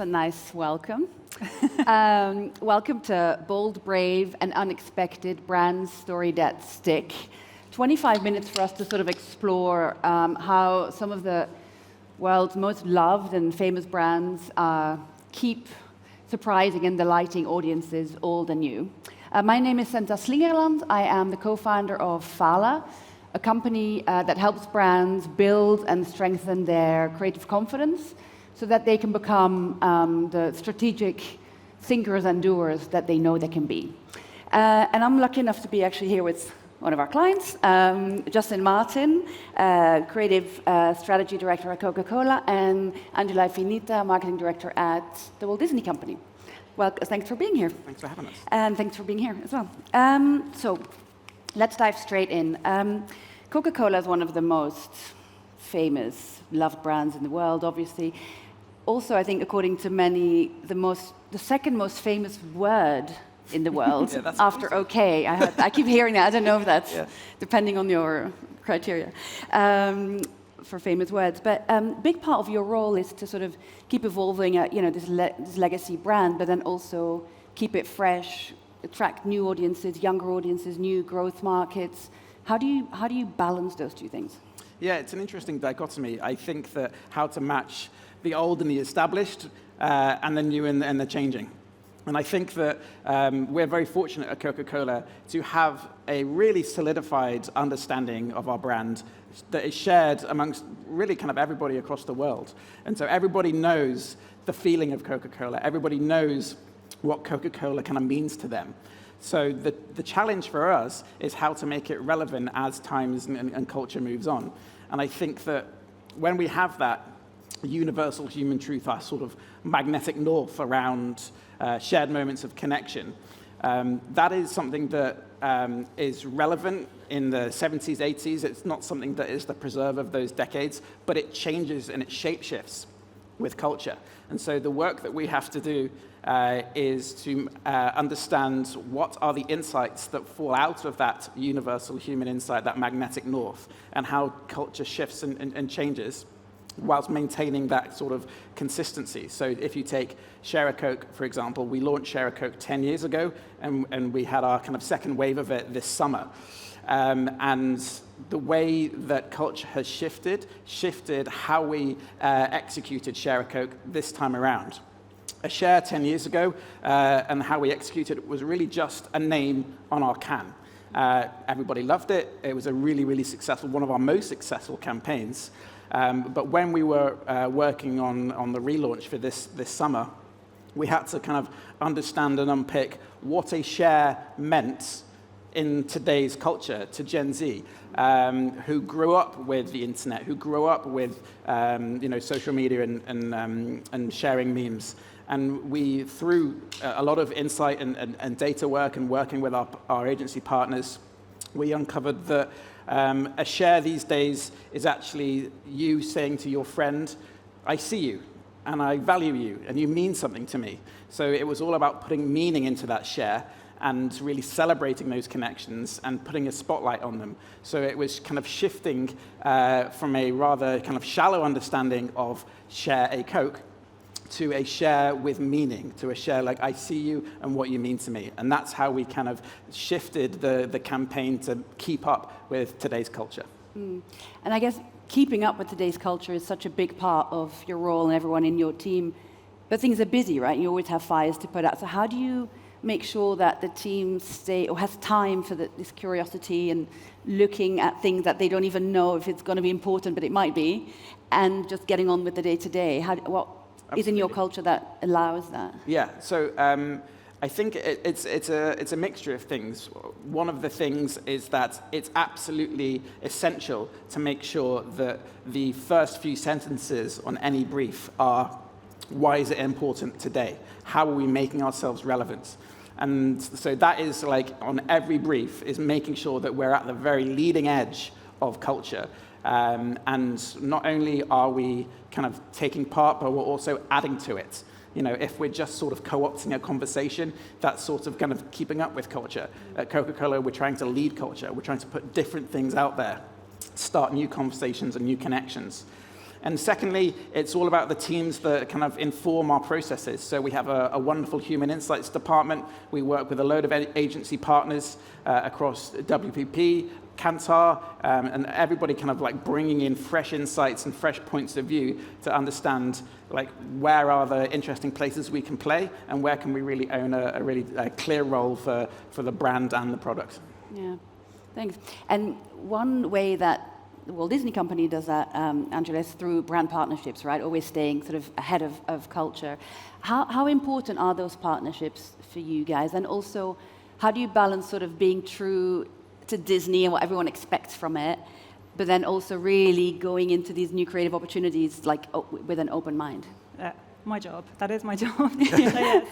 a nice welcome. Welcome to Bold, Brave, and Unexpected Brand Story That Stick. 25 minutes for us to sort of explore how some of the world's most loved and famous brands keep surprising and delighting audiences, old and new. My name is Senta Slingerland. I am the co-founder of Fala, a company that helps brands build and strengthen their creative confidence so that they can become the strategic thinkers and doers that they know they can be. And I'm lucky enough to be actually here with one of our clients, Justin Martin, creative strategy director at Coca-Cola, and Angela Affinita, marketing director at the Walt Disney Company. Well, thanks for being here. Thanks for having us. And thanks for being here as well. So let's dive straight in. Coca-Cola is one of the most famous, loved brands in the world, obviously. Also, I think, according to many, the second most famous word in the world, after awesome. OK. I keep hearing that. I don't know if that's depending on your criteria for famous words. But big part of your role is to sort of keep evolving this legacy brand, but then also keep it fresh, attract new audiences, younger audiences, new growth markets. How do you balance those two things? Yeah, it's an interesting dichotomy. I think that how to match the old and the established, and the new and the changing. And I think that we're very fortunate at Coca-Cola to have a really solidified understanding of our brand that is shared amongst really kind of everybody across the world. And so everybody knows the feeling of Coca-Cola. Everybody knows what Coca-Cola kind of means to them. So the challenge for us is how to make it relevant as times and culture moves on. And I think that when we have that universal human truth, our sort of magnetic north around shared moments of connection, that is something that is relevant in the 70s, 80s. It's not something that is the preserve of those decades, but it changes and it shape-shifts with culture. And so the work that we have to do is to understand what are the insights that fall out of that universal human insight, that magnetic north, and how culture shifts and changes whilst maintaining that sort of consistency. So if you take Share a Coke, for example, we launched Share a Coke 10 years ago, and we had our kind of second wave of it this summer. And the way that culture has shifted how we executed Share a Coke this time around. A Share 10 years ago, and how we executed it was really just a name on our can. Everybody loved it. It was a really, really successful, one of our most successful campaigns. But when we were working on the relaunch for this summer, we had to kind of understand and unpick what a share meant in today's culture to Gen Z, who grew up with the internet, who grew up with social media and sharing memes. And we, through a lot of insight and data work and working with our agency partners, we uncovered that a share these days is actually you saying to your friend, I see you, and I value you, and you mean something to me. So it was all about putting meaning into that share and really celebrating those connections and putting a spotlight on them. So it was kind of shifting from a rather kind of shallow understanding of Share a Coke to a share with meaning, to a share like I see you and what you mean to me. And that's how we kind of shifted the campaign to keep up with today's culture. And I guess keeping up with today's culture is such a big part of your role and everyone in your team. But things are busy, right? You always have fires to put out. So how do you make sure that the team has time for this curiosity and looking at things that they don't even know if it's going to be important, but it might be, and just getting on with the day-to-day? What is in your culture that allows that? Yeah, so I think it's a mixture of things. One of the things is that it's absolutely essential to make sure that the first few sentences on any brief are, why is it important today? How are we making ourselves relevant? And so that is like on every brief is making sure that we're at the very leading edge of culture. And not only are we kind of taking part, but we're also adding to it. You know, if we're just sort of co-opting a conversation, that's sort of kind of keeping up with culture. At Coca-Cola, we're trying to lead culture. We're trying to put different things out there, start new conversations and new connections. And secondly, it's all about the teams that kind of inform our processes. So we have a wonderful human insights department. We work with a load of agency partners across WPP, Kantar, and everybody kind of like bringing in fresh insights and fresh points of view to understand like where are the interesting places we can play and where can we really own a really clear role for the brand and the product. Yeah, thanks. And one way that the Walt Disney Company does that, Angela, is through brand partnerships, right? Always staying sort of ahead of culture. How important are those partnerships for you guys? And also, how do you balance sort of being true to Disney and what everyone expects from it, but then also really going into these new creative opportunities like with an open mind? My job. That is my job.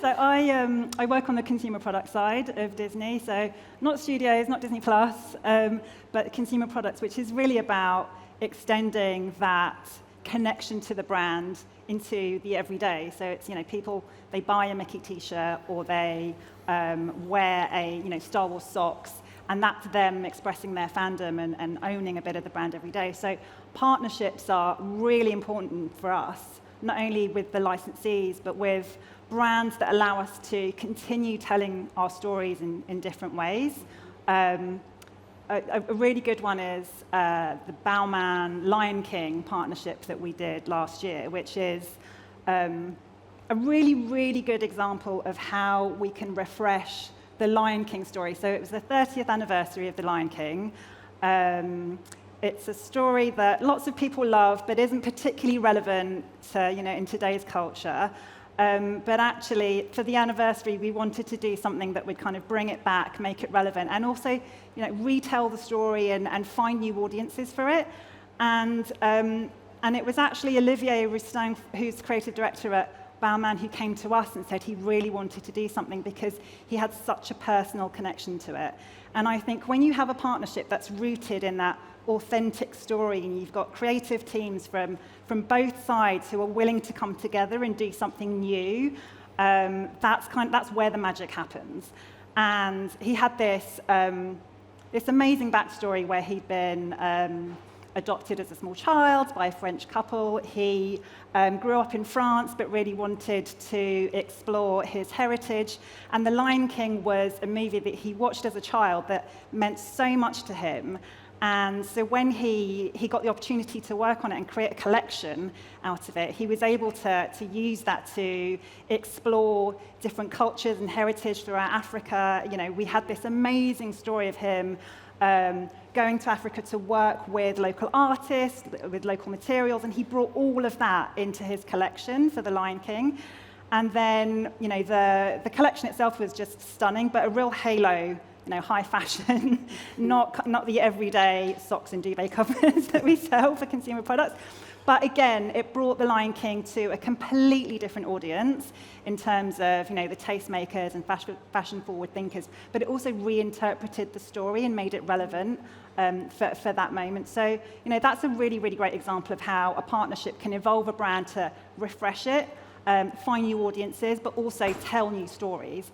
So I work on the consumer product side of Disney. So not studios, not Disney Plus, but consumer products, which is really about extending that connection to the brand into the everyday. So it's, people, they buy a Mickey t-shirt or they wear a, Star Wars socks, and that's them expressing their fandom and owning a bit of the brand every day. So partnerships are really important for us, not only with the licensees, but with brands that allow us to continue telling our stories in different ways. A really good one is the Bowman Lion King partnership that we did last year, which is a really, really good example of how we can refresh the Lion King story. So it was the 30th anniversary of the Lion King. It's a story that lots of people love, but isn't particularly relevant to, in today's culture. But actually, for the anniversary, we wanted to do something that would kind of bring it back, make it relevant, and also, retell the story and find new audiences for it. And it was actually Olivier Roustin, who's creative director at Bowman, who came to us and said he really wanted to do something because he had such a personal connection to it. And I think when you have a partnership that's rooted in that authentic story, and you've got creative teams from both sides who are willing to come together and do something new, that's where the magic happens. And he had this amazing backstory where he'd been adopted as a small child by a French couple. He grew up in France, but really wanted to explore his heritage. And The Lion King was a movie that he watched as a child that meant so much to him. And so when he got the opportunity to work on it and create a collection out of it, he was able to use that to explore different cultures and heritage throughout Africa. We had this amazing story of him going to Africa to work with local artists, with local materials, and he brought all of that into his collection for The Lion King. And then, the collection itself was just stunning, but a real halo, high fashion, not the everyday socks and duvet covers that we sell for consumer products. But again, it brought The Lion King to a completely different audience in terms of, the tastemakers and fashion-forward thinkers. But it also reinterpreted the story and made it relevant for that moment. So, that's a really, really great example of how a partnership can evolve a brand to refresh it, find new audiences, but also tell new stories.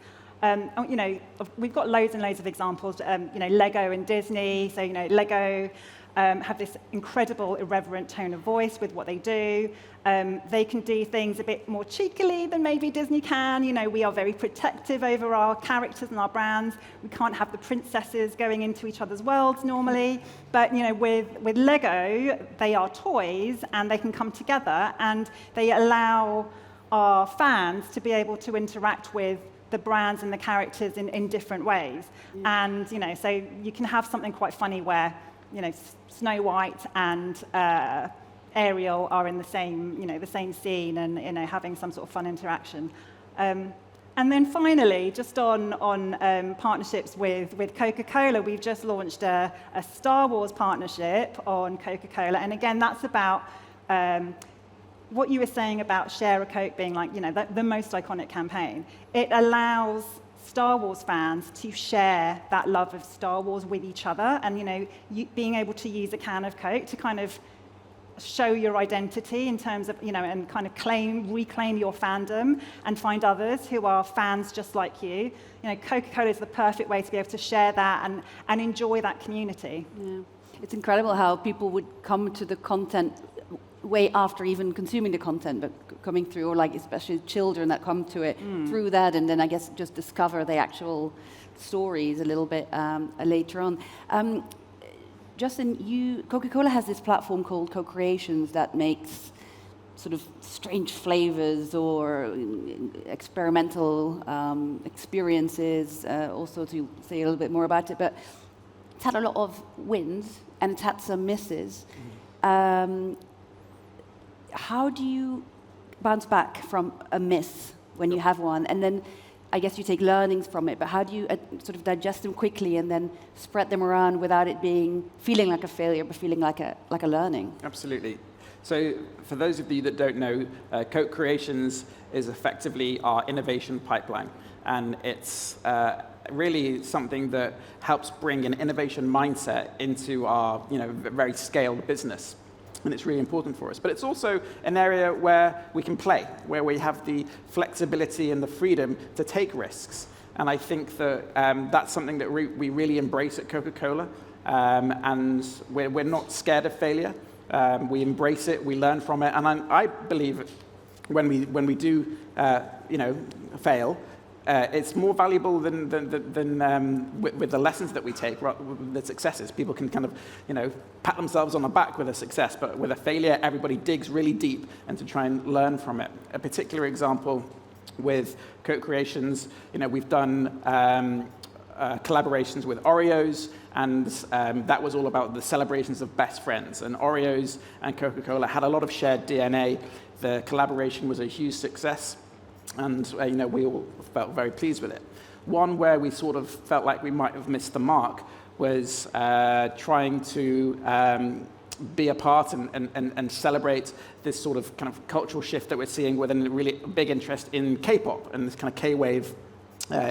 We've got loads and loads of examples. Lego and Disney. So, Lego have this incredible irreverent tone of voice with what they do. They can do things a bit more cheekily than maybe Disney can. We are very protective over our characters and our brands. We can't have the princesses going into each other's worlds normally. But with Lego, they are toys and they can come together and they allow our fans to be able to interact with the brands and the characters in different ways. And so you can have something quite funny where Snow White and Ariel are in the same scene and having some sort of fun interaction. And then finally, just on partnerships with Coca-Cola, we've just launched a Star Wars partnership on Coca-Cola, and again, that's about what you were saying about Share a Coke being like the most iconic campaign. It allows Star Wars fans to share that love of Star Wars with each other, and being able to use a can of Coke to kind of show your identity in terms of and kind of reclaim your fandom and find others who are fans just like you. Coca-Cola is the perfect way to be able to share that and enjoy that community. Yeah. It's incredible how people would come to the content way after even consuming the content, but coming through, or like especially children that come to it through that, and then I guess just discover the actual stories a little bit later on. Justin, Coca-Cola has this platform called Co-Creations that makes sort of strange flavors or experimental experiences, also to say a little bit more about it, but it's had a lot of wins and it's had some misses. How do you bounce back from a miss when you have one? And then I guess you take learnings from it, but how do you sort of digest them quickly and then spread them around without it feeling like a failure, but feeling like a learning? Absolutely. So for those of you that don't know, Co-Creations is effectively our innovation pipeline. And it's really something that helps bring an innovation mindset into our very scaled business. And it's really important for us. But it's also an area where we can play, where we have the flexibility and the freedom to take risks. And I think that that's something that we really embrace at Coca-Cola. And we're not scared of failure. We embrace it, we learn from it. And I believe when we do fail, it's more valuable than with the lessons that we take, with the successes. People can kind of, pat themselves on the back with a success, but with a failure, everybody digs really deep and to try and learn from it. A particular example with Co-Creations, we've done collaborations with Oreos, and that was all about the celebrations of best friends. And Oreos and Coca-Cola had a lot of shared DNA. The collaboration was a huge success. And we all felt very pleased with it. One where we sort of felt like we might have missed the mark was trying to be a part and celebrate this sort of kind of cultural shift that we're seeing with a really big interest in K-pop and this kind of K-wave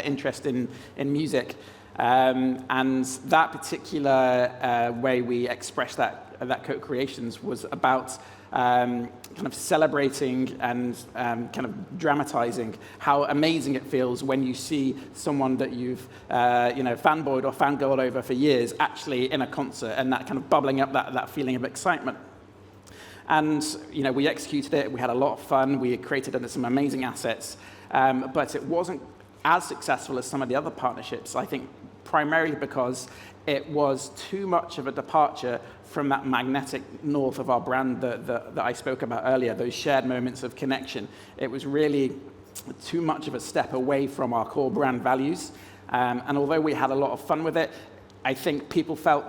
interest in music. And that particular way we expressed that Co-Creations was about kind of celebrating and kind of dramatizing how amazing it feels when you see someone that you've fanboyed or fangirled over for years actually in a concert, and that kind of bubbling up that feeling of excitement. And we executed it. We had a lot of fun. We created some amazing assets, but it wasn't as successful as some of the other partnerships. I think primarily because it was too much of a departure from that magnetic north of our brand that I spoke about earlier, those shared moments of connection. It was really too much of a step away from our core brand values. And although we had a lot of fun with it, I think people felt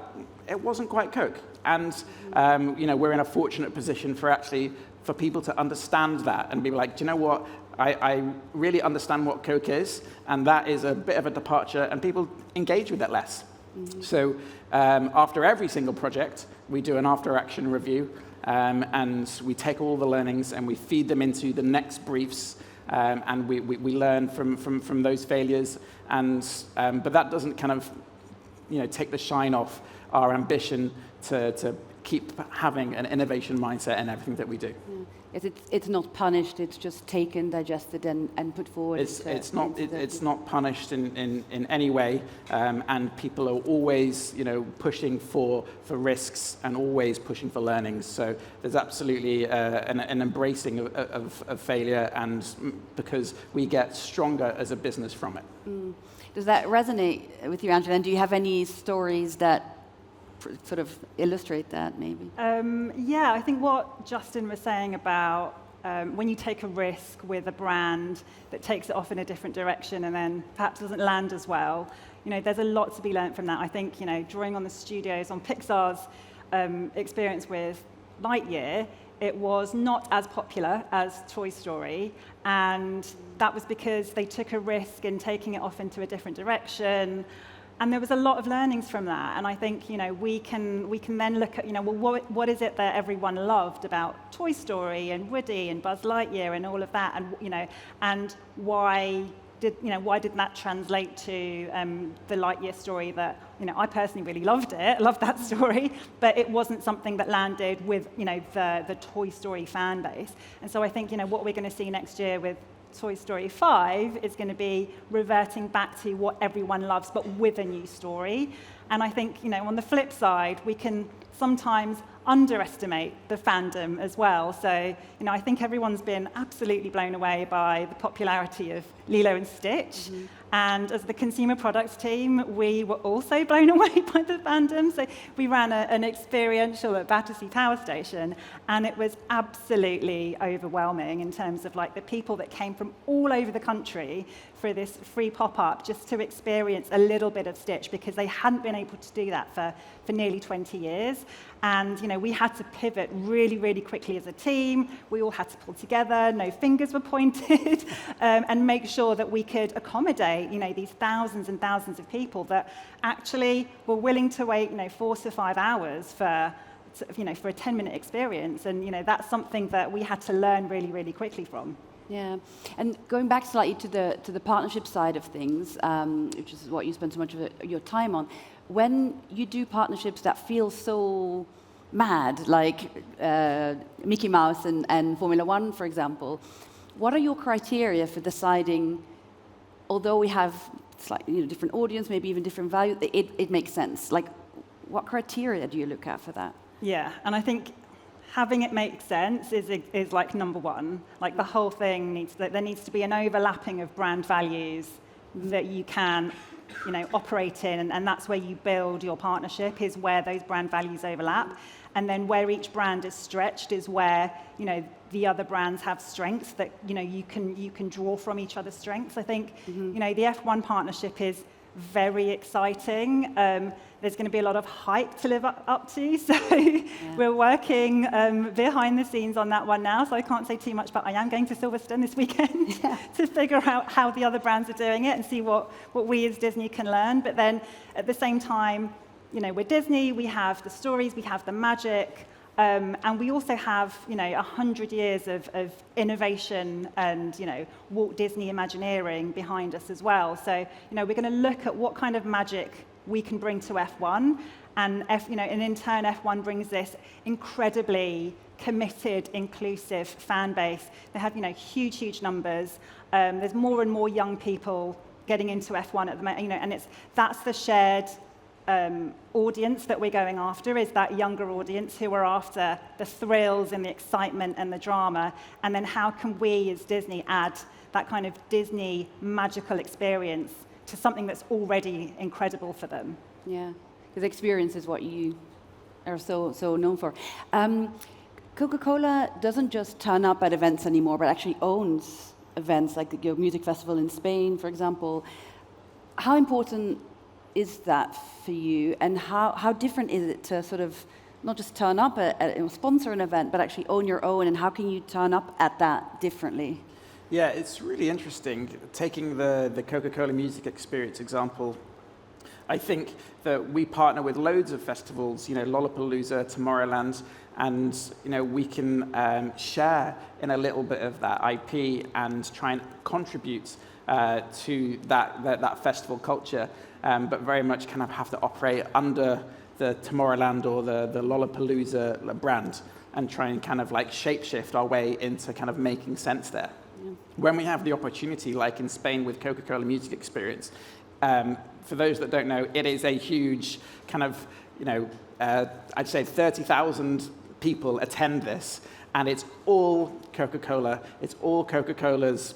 it wasn't quite Coke. And we're in a fortunate position for people to understand that and be like, do you know what? I really understand what Coke is, and that is a bit of a departure, and people engage with it less. Mm-hmm. So after every single project, we do an after-action review, and we take all the learnings and we feed them into the next briefs, and we learn from those failures. And but that doesn't kind of take the shine off our ambition to keep having an innovation mindset in everything that we do. Yeah. It's not punished, it's just taken, digested, and put forward. It's not punished in any way, and people are always pushing for risks and always pushing for learnings. So there's absolutely an embracing of failure, and because we get stronger as a business from it. Mm. Does that resonate with you, Angela? And do you have any stories that sort of illustrate that, maybe? Yeah, I think what Justin was saying about when you take a risk with a brand that takes it off in a different direction and then perhaps doesn't land as well, there's a lot to be learned from that. I think, drawing on the studios, on Pixar's experience with Lightyear, it was not as popular as Toy Story, and that was because they took a risk in taking it off into a different direction. And there was a lot of learnings from that. And I think, we can then look at, well, what is it that everyone loved about Toy Story and Woody and Buzz Lightyear and all of that, and and why didn't that translate to the Lightyear story that I personally really loved that story, but it wasn't something that landed with the Toy Story fan base. And so I think what we're going to see next year with Toy Story 5 is going to be reverting back to what everyone loves, but with a new story. And I think, on the flip side, we can sometimes underestimate the fandom as well. So, I think everyone's been absolutely blown away by the popularity of Lilo and Stitch. And as the consumer products team, we were also blown away by the fandom. So we ran an experiential at Battersea Power Station, and it was absolutely overwhelming in terms of like the people that came from all over the country for this free pop-up just to experience a little bit of Stitch, because they hadn't been able to do that for nearly 20 years. And we had to pivot really, really quickly as a team. We all had to pull together, no fingers were pointed, and make sure that we could accommodate these thousands and thousands of people that actually were willing to wait 4 to 5 hours for a 10-minute experience. And that's something that we had to learn really, really quickly from. Yeah, and going back slightly to the partnership side of things, which is what you spend so much of your time on, when you do partnerships that feel so mad, like Mickey Mouse and Formula One, for example, what are your criteria for deciding, although we have slightly different audience, maybe even different value, it makes sense? Like, what criteria do you look at for that? Yeah, and I think having it make sense is like number one. Like the whole thing there needs to be an overlapping of brand values that you can operate in, and that's where you build your partnership, is where those brand values overlap. And then where each brand is stretched is where the other brands have strengths that you can draw from each other's strengths. I think the F1 partnership is very exciting. There's going to be a lot of hype to live up to, so we're working behind the scenes on that one now, so I can't say too much, but I am going to Silverstone this weekend to figure out how the other brands are doing it and see what we as Disney can learn. But then at the same time, we're Disney, we have the stories, we have the magic, and we also have 100 years of innovation and Walt Disney Imagineering behind us as well. So we're going to look at what kind of magic we can bring to F1, and in turn F1 brings this incredibly committed, inclusive fan base. They have huge numbers. There's more and more young people getting into F1 at the moment, and that's the shared audience that we're going after, is that younger audience who are after the thrills and the excitement and the drama. And then how can we as Disney add that kind of Disney magical experience to something that's already incredible for them? Yeah, because experience is what you are so known for. Coca-Cola doesn't just turn up at events anymore, but actually owns events like the music festival in Spain, for example. How important is that for you, and how different is it to sort of not just turn up sponsor an event, but actually own your own, and how can you turn up at that differently? Yeah, it's really interesting. Taking the Coca-Cola music experience example, I think that we partner with loads of festivals, Lollapalooza, Tomorrowland, and we can share in a little bit of that IP and try and contribute to that festival culture, but very much kind of have to operate under the Tomorrowland or the Lollapalooza brand, and try and kind of like shapeshift our way into kind of making sense there. Yeah. When we have the opportunity, like in Spain with Coca-Cola Music Experience, for those that don't know, it is a huge kind of, I'd say 30,000 people attend this, and it's all Coca-Cola. It's all Coca-Cola's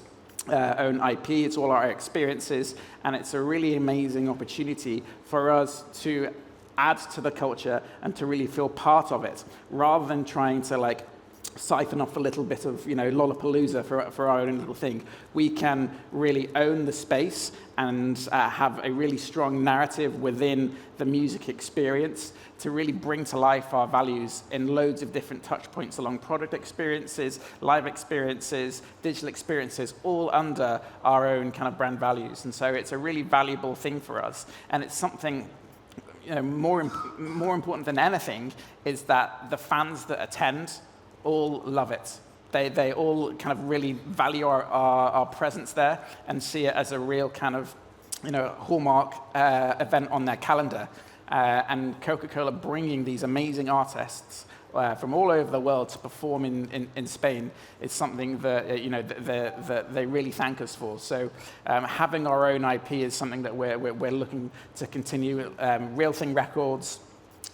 own IP, it's all our experiences, and it's a really amazing opportunity for us to add to the culture and to really feel part of it, rather than trying to like siphon off a little bit of Lollapalooza for our own little thing. We can really own the space and have a really strong narrative within the music experience to really bring to life our values in loads of different touch points along product experiences, live experiences, digital experiences, all under our own kind of brand values. And so it's a really valuable thing for us, and it's something more important than anything is that the fans that attend all love it. They all kind of really value our presence there and see it as a real kind of hallmark event on their calendar. And Coca-Cola bringing these amazing artists from all over the world to perform in Spain is something that that they really thank us for. So having our own IP is something that we're looking to continue. Real Thing Records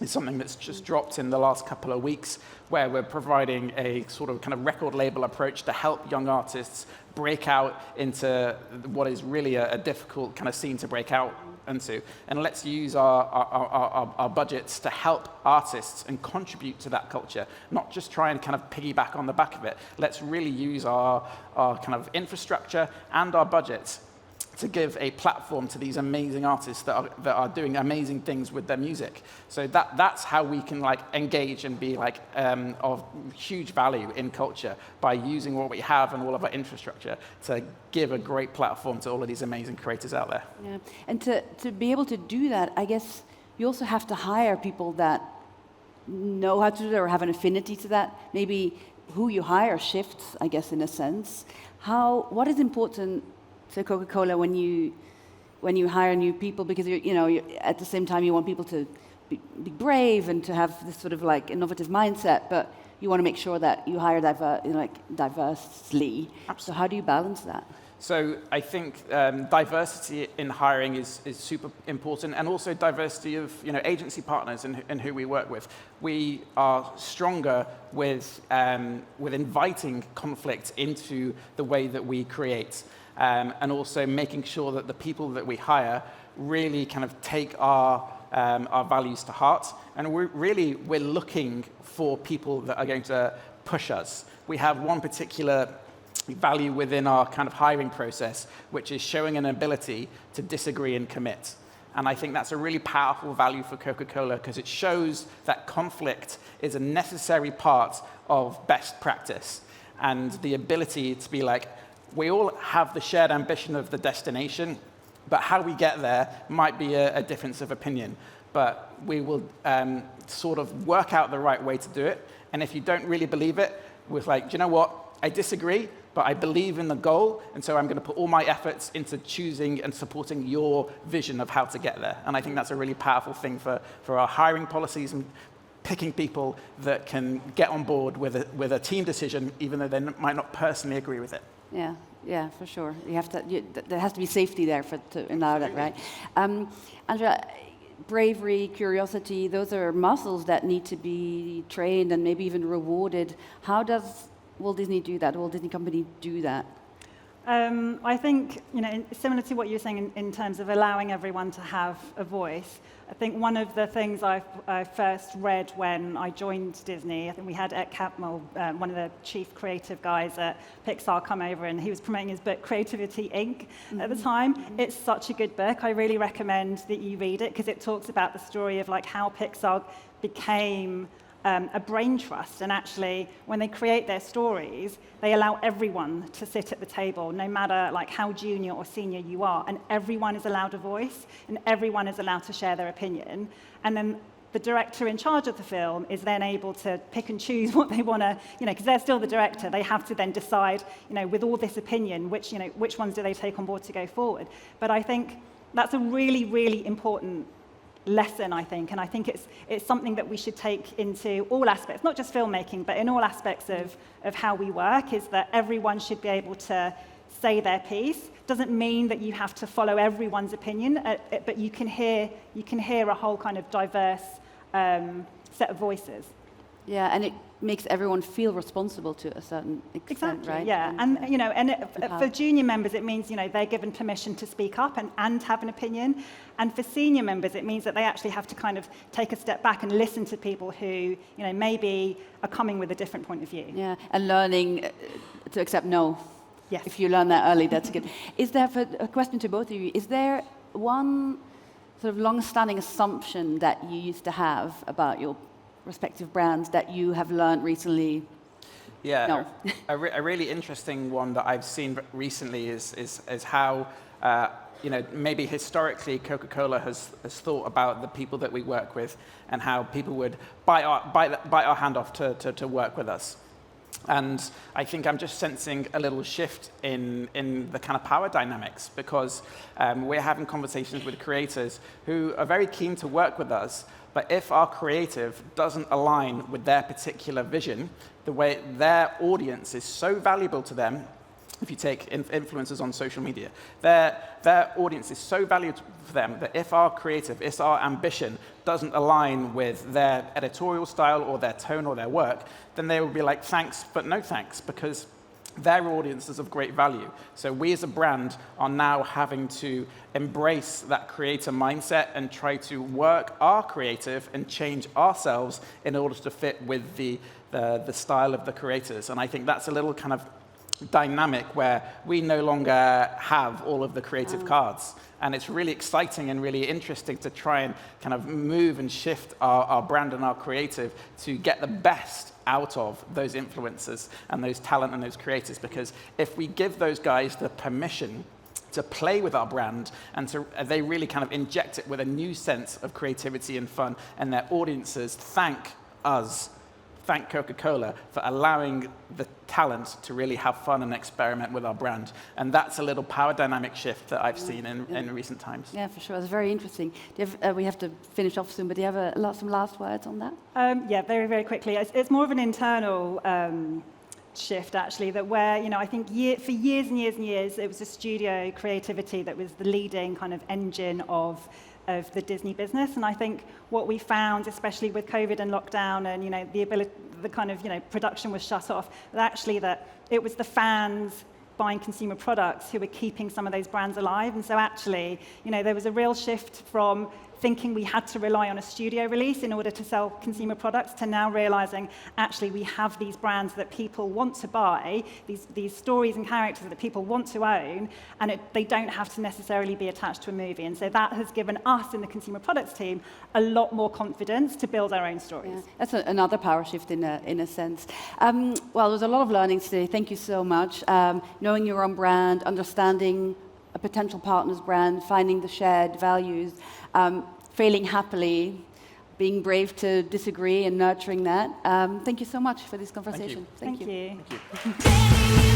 is something that's just dropped in the last couple of weeks, where we're providing a sort of kind of record label approach to help young artists break out into what is really a difficult kind of scene to break out into. And let's use our budgets to help artists and contribute to that culture, not just try and kind of piggyback on the back of it. Let's really use our kind of infrastructure and our budgets to give a platform to these amazing artists that are doing amazing things with their music. So that's how we can like engage and be like of huge value in culture, by using what we have and all of our infrastructure to give a great platform to all of these amazing creators out there. Yeah. And to be able to do that, I guess you also have to hire people that know how to do that or have an affinity to that. Maybe who you hire shifts, I guess, in a sense. What is important to Coca-Cola when you hire new people, because you're, at the same time you want people to be brave and to have this sort of like innovative mindset, but you want to make sure that you hire diversely. Absolutely. So how do you balance that? So I think diversity in hiring is super important, and also diversity of agency partners and who we work with. We are stronger with inviting conflict into the way that we create. And also making sure that the people that we hire really kind of take our values to heart. And we're looking for people that are going to push us. We have one particular value within our kind of hiring process, which is showing an ability to disagree and commit. And I think that's a really powerful value for Coca-Cola, because it shows that conflict is a necessary part of best practice, and the ability to be like, we all have the shared ambition of the destination, but how we get there might be a difference of opinion. But we will sort of work out the right way to do it. And if you don't really believe it, we're like, do you know what? I disagree, but I believe in the goal, and so I'm going to put all my efforts into choosing and supporting your vision of how to get there. And I think that's a really powerful thing for our hiring policies, and picking people that can get on board with a team decision, even though they might not personally agree with it. Yeah, for sure. There has to be safety there to allow that, right? Andrea, bravery, curiosity, those are muscles that need to be trained and maybe even rewarded. How does Walt Disney do that? Walt Disney Company do that? I think, similar to what you were saying in terms of allowing everyone to have a voice, I think one of the things I first read when I joined Disney, I think we had Ed Catmull, one of the chief creative guys at Pixar, come over, and he was promoting his book, Creativity, Inc. at the time. It's such a good book. I really recommend that you read it, because it talks about the story of like how Pixar became a brain trust, and actually when they create their stories, they allow everyone to sit at the table, no matter like how junior or senior you are, and everyone is allowed a voice, and everyone is allowed to share their opinion. And then the director in charge of the film is then able to pick and choose what they want to, because they're still the director, they have to then decide, with all this opinion, which ones do they take on board to go forward. But I think that's a really, really important lesson, I think, and I think it's something that we should take into all aspects, not just filmmaking, but in all aspects of how we work, is that everyone should be able to say their piece. Doesn't mean that you have to follow everyone's opinion, but you can hear a whole kind of diverse set of voices. Yeah, and it makes everyone feel responsible to a certain extent, exactly, right? Yeah, and for junior members, it means they're given permission to speak up and have an opinion. And for senior members, it means that they actually have to kind of take a step back and listen to people who maybe are coming with a different point of view. Yeah, and learning to accept no. Yes. If you learn that early, that's good. Is there, for a question to both of you, is there one sort of long-standing assumption that you used to have about your respective brands that you have learned recently? Yeah, No. a really interesting one that I've seen recently is how maybe historically Coca-Cola has thought about the people that we work with, and how people would bite our hand off to work with us. And I think I'm just sensing a little shift in the kind of power dynamics, because we're having conversations with creators who are very keen to work with us, but if our creative doesn't align with their particular vision, the way their audience is so valuable to them, if you take influencers on social media, their audience is so valuable for them that if our creative, if our ambition doesn't align with their editorial style or their tone or their work, then they will be like, thanks, but no thanks, because their audience is of great value. So we as a brand are now having to embrace that creator mindset and try to work our creative and change ourselves in order to fit with the style of the creators. And I think that's a little kind of dynamic where we no longer have all of the creative cards. And it's really exciting and really interesting to try and kind of move and shift our brand and our creative to get the best out of those influencers and those talent and those creators. Because if we give those guys the permission to play with our brand and they really kind of inject it with a new sense of creativity and fun, and their audiences thank us, thank Coca-Cola for allowing the talent to really have fun and experiment with our brand. And that's a little power dynamic shift that I've seen in recent times. Yeah, for sure. It's very interesting. Do you have, we have to finish off soon, but do you have some last words on that? Yeah, very, very quickly. It's more of an internal shift, actually, that where, I think for years and years and years, it was the studio creativity that was the leading kind of engine of the Disney business. And I think what we found, especially with COVID and lockdown and, the ability, the kind of, production was shut off, that actually that it was the fans buying consumer products who were keeping some of those brands alive. And so actually, there was a real shift from thinking we had to rely on a studio release in order to sell consumer products to now realizing actually we have these brands that people want to buy, these stories and characters that people want to own, and they don't have to necessarily be attached to a movie. And so that has given us in the consumer products team a lot more confidence to build our own stories. Yeah, that's another power shift in a sense. Well, there's a lot of learnings today. Thank you so much. Knowing your own brand, understanding a potential partner's brand, finding the shared values, failing happily, being brave to disagree and nurturing that. Thank you so much for this conversation. Thank you. Thank you.